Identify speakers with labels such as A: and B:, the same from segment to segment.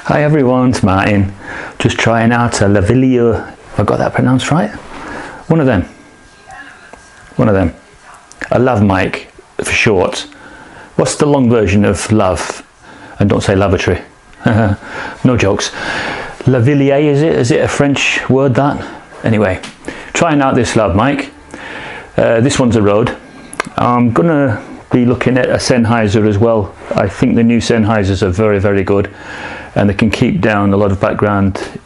A: Hi everyone, it's Martin. Just trying out a Lavalier. Have I got that pronounced right? One of them. A lav mic for short. What's the long version of lav? And don't say lavatory. No jokes. Lavalier, is it? Is it a French word that? Anyway, trying out this lav mic. This one's a Rode. I'm gonna be looking at a Sennheiser as well. I think the new Sennheisers are very, very good, and they can keep down a lot of background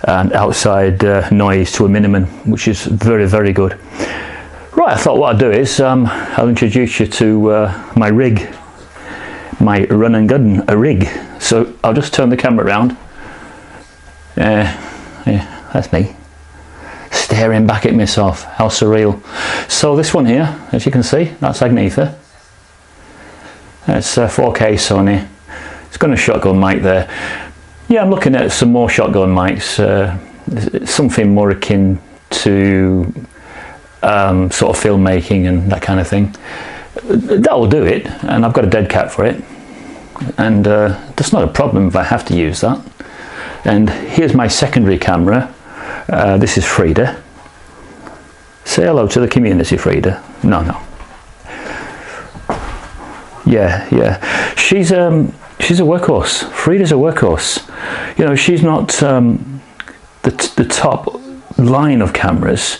A: and outside noise to a minimum, which is very, very good. Right, I thought what I'd do is I'll introduce you to my rig, my run and gun rig. So I'll just turn the camera around. Yeah, that's me staring back at myself. How surreal. So this one here, as you can see, that's Agnetha. It's a 4K Sony. It's got a shotgun mic there. Yeah, I'm looking at some more shotgun mics, something more akin to sort of filmmaking and that kind of thing. That will do it, and I've got a dead cat for it, and that's not a problem if I have to use that. And here's my secondary camera. This is Frida. Say hello to the community, Frida. No. Yeah. She's a workhorse. Frida's a workhorse. You know, she's not the top line of cameras,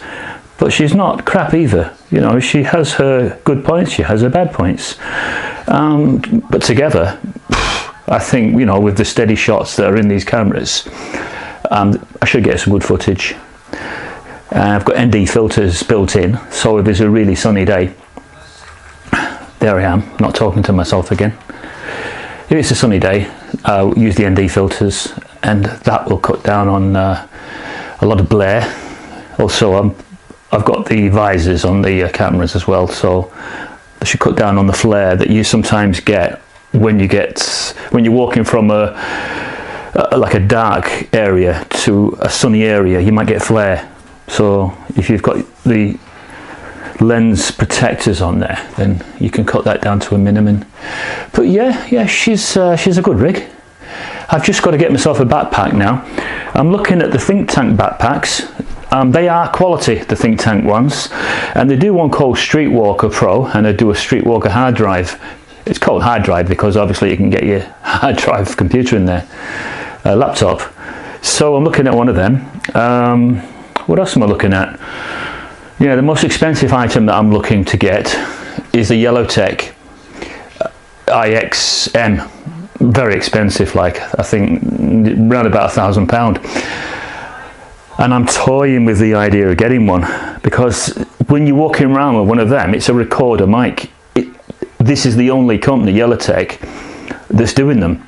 A: but she's not crap either. You know, she has her good points, she has her bad points. But together, I think, you know, with the steady shots that are in these cameras, I should get some good footage. I've got ND filters built in, so if it's a really sunny day, there I am, not talking to myself again. If it's a sunny day, I'll use the ND filters, and that will cut down on a lot of glare. Also, I've got the visors on the cameras as well, so they should cut down on the flare that you sometimes get when you're walking from like a dark area to a sunny area. You might get flare. So if you've got the lens protectors on there, then you can cut that down to a minimum. But yeah, she's a good rig. I've just got to get myself a backpack now. I'm looking at the Think Tank backpacks. They are quality, the Think Tank ones, and they do one called Streetwalker Pro, and they do a Streetwalker hard drive. It's called hard drive because obviously you can get your hard drive computer in there, laptop. So I'm looking at one of them. What else am I looking at? Yeah, the most expensive item that I'm looking to get is the Yellowtech IXM. Very expensive, like I think around about £1,000. And I'm toying with the idea of getting one, because when you're walking around with one of them, it's a recorder mic. This is the only company, Yellowtech, that's doing them.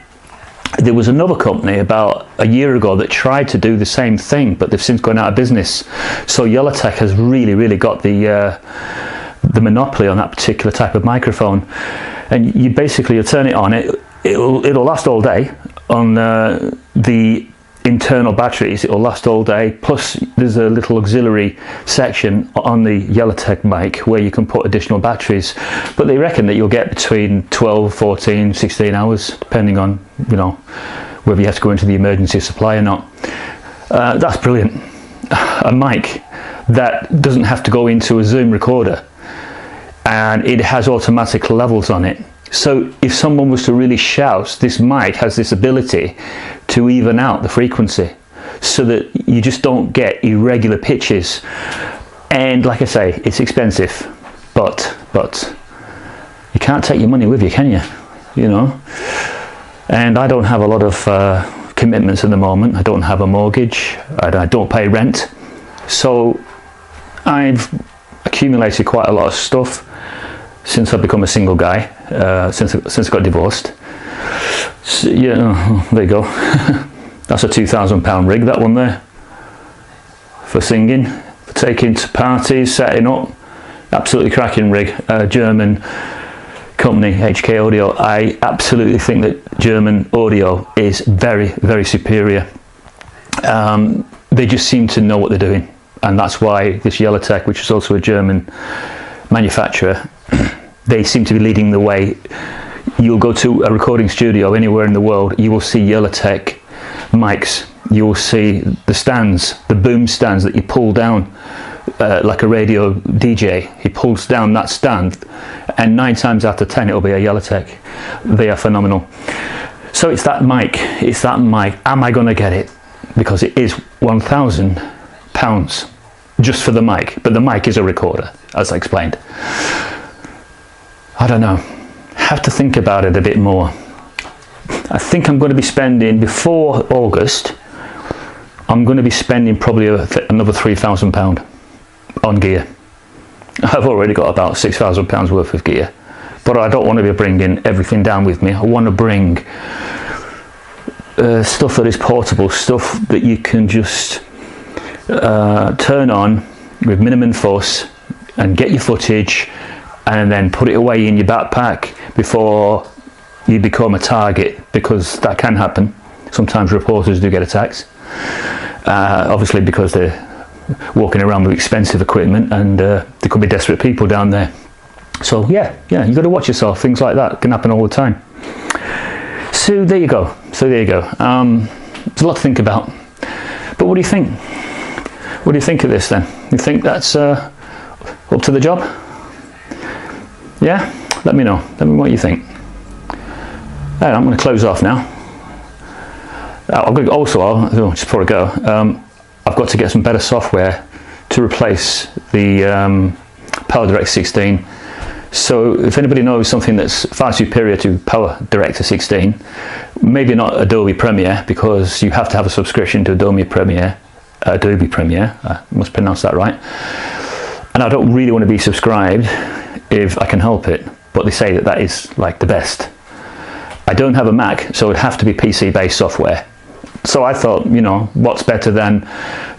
A: There was another company about a year ago that tried to do the same thing, but they've since gone out of business. So Yellowtech has really got the monopoly on that particular type of microphone. And you basically turn it on, it'll last all day on the internal batteries. It'll last all day. Plus, there's a little auxiliary section on the Yellowtech mic where you can put additional batteries. But they reckon that you'll get between 12, 14, 16 hours, depending on, you know, whether you have to go into the emergency supply or not. That's brilliant. A mic that doesn't have to go into a Zoom recorder, and it has automatic levels on it. So if someone was to really shout, this mic has this ability to even out the frequency so that you just don't get irregular pitches. And like I say, it's expensive, but you can't take your money with you, can you? You know? And I don't have a lot of commitments at the moment. I don't have a mortgage. I don't pay rent. So I've accumulated quite a lot of stuff since I've become a single guy, since I got divorced. So, yeah, there you go. That's a £2,000 rig, that one there, for singing, for taking to parties, setting up. Absolutely cracking rig. German company, HK Audio. I absolutely think that German audio is very superior. They just seem to know what they're doing, and that's why this Yellowtech, which is also a German manufacturer, they seem to be leading the way. You'll go to a recording studio anywhere in the world, you will see Yellowtech mics. You will see the stands, the boom stands that you pull down, like a radio DJ. He pulls down that stand, and 9 times out of 10 it'll be a Yellowtech. They are phenomenal. So it's that mic. It's that mic. Am I going to get it? Because it is £1,000 just for the mic, but the mic is a recorder, as I explained. I don't know. Have to think about it a bit more. I think I'm going to be spending, before August, I'm going to be spending probably another £3,000 on gear. I've already got about £6,000 worth of gear, but I don't want to be bringing everything down with me. I want to bring stuff that is portable, stuff that you can just turn on with minimum fuss and get your footage, and then put it away in your backpack before you become a target, because that can happen. Sometimes reporters do get attacked, obviously because they're walking around with expensive equipment, and there could be desperate people down there. So yeah, you got to watch yourself. Things like that can happen all the time. So there you go. There's a lot to think about. But what do you think? What do you think of this then? You think that's up to the job? Yeah? Let me know. Let me know what you think. I'm going to close off now. I'm going to also, just before I go, I've got to get some better software to replace the PowerDirect 16. So if anybody knows something that's far superior to PowerDirect 16, maybe not Adobe Premiere, because you have to have a subscription to Adobe Premiere, I must pronounce that right. And I don't really want to be subscribed if I can help it, but they say that that is like the best. I don't have a Mac, so it'd have to be PC-based software. So I thought, you know, what's better than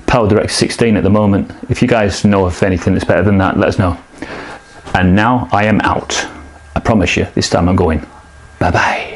A: PowerDirect 16 at the moment? If you guys know of anything that's better than that, let us know. And now I am out. I promise you, this time I'm going. Bye-bye.